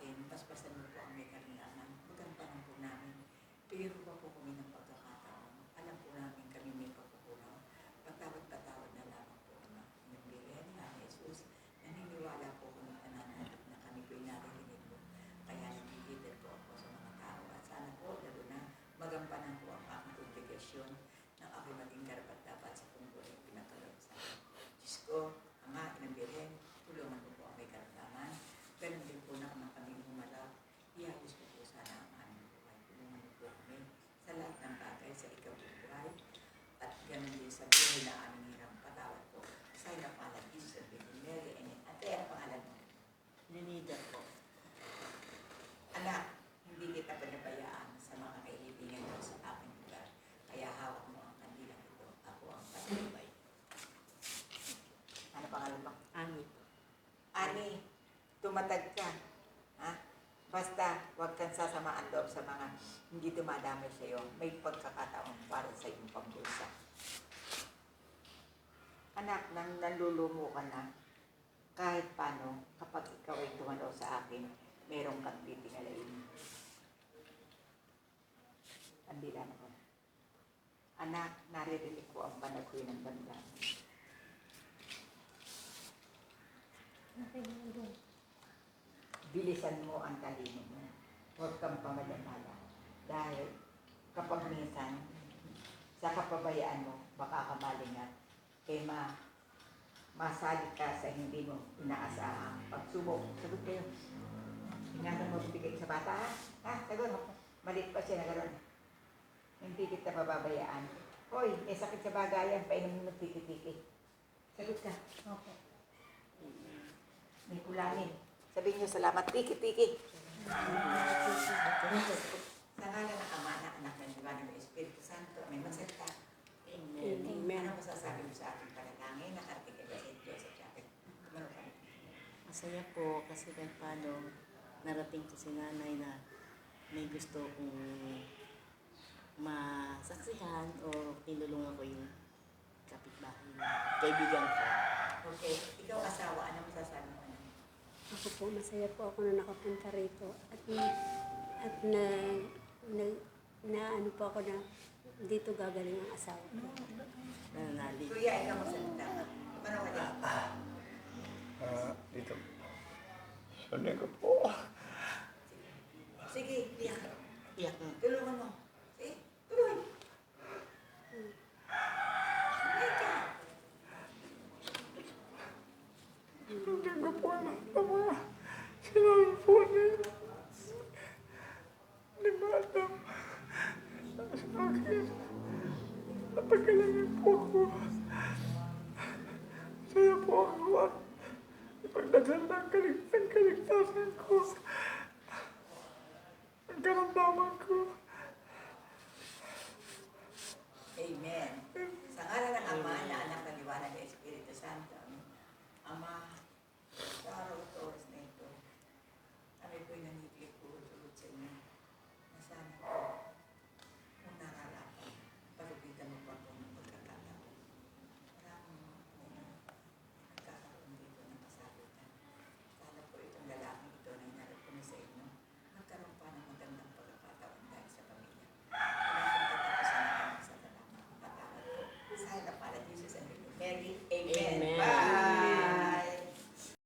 akin, basbasan mo po ang may karinlangan, magampanan po namin. Pero ba po kami ng pagkakataon, alam po namin kami may pagkukulang, patawad-patawad na lamang po ang nagbirin na Jesus. Naniniwala po kami pananalig na kami po'y narinig po. Kaya nagigilid po ako sa mga tao at sana po, lalo na magampanan po ang aking obligasyon ng aking maging karapat-dapat sa punggulo yung pinatulog sa akin. Diyos ko, Ama, inambirin, tulungan mo po ang may karamdaman. Ganun din po na ang kami humalap. Iayos ko po sana ang aming buhay. Tulungan mo po kami sa lahat ng bagay sa ikaw buhay. At ganun din sa buhay na aming hirang patawad po. Sa ilang pangalan, Jesus and Virgin Mary. Amen. Ate, ano pangalan mo? Nenida po. Anak, hindi kita panabayaan sa mga kaibigan mo sa aking lugar. Kaya hawak mo ang kandilang ito. Ako ang pasalubay. Ano pangalan mo? Ani. Ani, tumatag ka. Ha? Basta, huwag kang sasamaan loob sa mga hindi dumadamay sa iyo. May pagkakataon para sa iyong pambulsa. Anak, nang nalulumo ka na, kahit paano, kapag ikaw ay tumanaw sa akin, merong kang titingalain. Andila na ko. Anak, naririnig ko ang panaghoy ng banda. Bilisan mo ang talino mo. Huwag kang pamadamala. Dahil kapag minsan, sa kapabayaan mo, baka kamalingat, kay masalit ka sa hindi mo inaasahang pagsubok. Sagot kayo. Ingatan mo bibigay sa bata, ha? Ha? Sagot. Malit pa siya na gano'n. Hindi kita mababayaan. Hoy, may sakit sa bagayan, painom mo ng tiki-tiki. Sagot ka. Opo. May kulangin. Sabihin niyo, salamat, tiki-tiki. Sa ngala ng Ama, na Anak, ng Diwa, ng Espiritu Santo, may magsalita. Amen. Ano masasabi mo sa ating panalangin ng ating Evangelio Diyos at Jacket? Kumano ka? Masaya po kasi kahit paano narating ko si nanay na may gusto kong masaksihan o tinulungan ko yung kapitbahay na kaibigan ko. Okay. Ikaw asawa, ano masasabi mo? Ako po, masaya po ako na nakapunta rito. At ano po ako na dito gagaling ang asawa ko. Nananalig. Kuya, ikaw magsalita ka. Kumano ka dyan? Dito. Sunod ko po. Sige, tiyak. Iyak mo. Tulungan mo. Sige, tuloy. Sige ka. Hindi ko po alam naman. Sinabi po ni Madam sa akin. Napagalangan po ako. Saya po ako at ipagdasal ng kaligtasan ko. Ang karamdaman ko. Amen. Sa ngala ng Ama, na Anak, ng Diwa, ng Espiritu Santo. Ama, sa araw at oras na ito, kami po'y nanitilig po sa inyo. Na sana po, kung nararapat, palupitan mo pa po ng pagkakataon. Maraming nagkakaroon dito ng kasagutan. Sana po itong lalaking ito na inarap ko sa inyo, magkaroon pa ng magandang pagkakataon dahil sa pamilya. Wala kang katapusan na sa salamat. Patawad po. Sa halap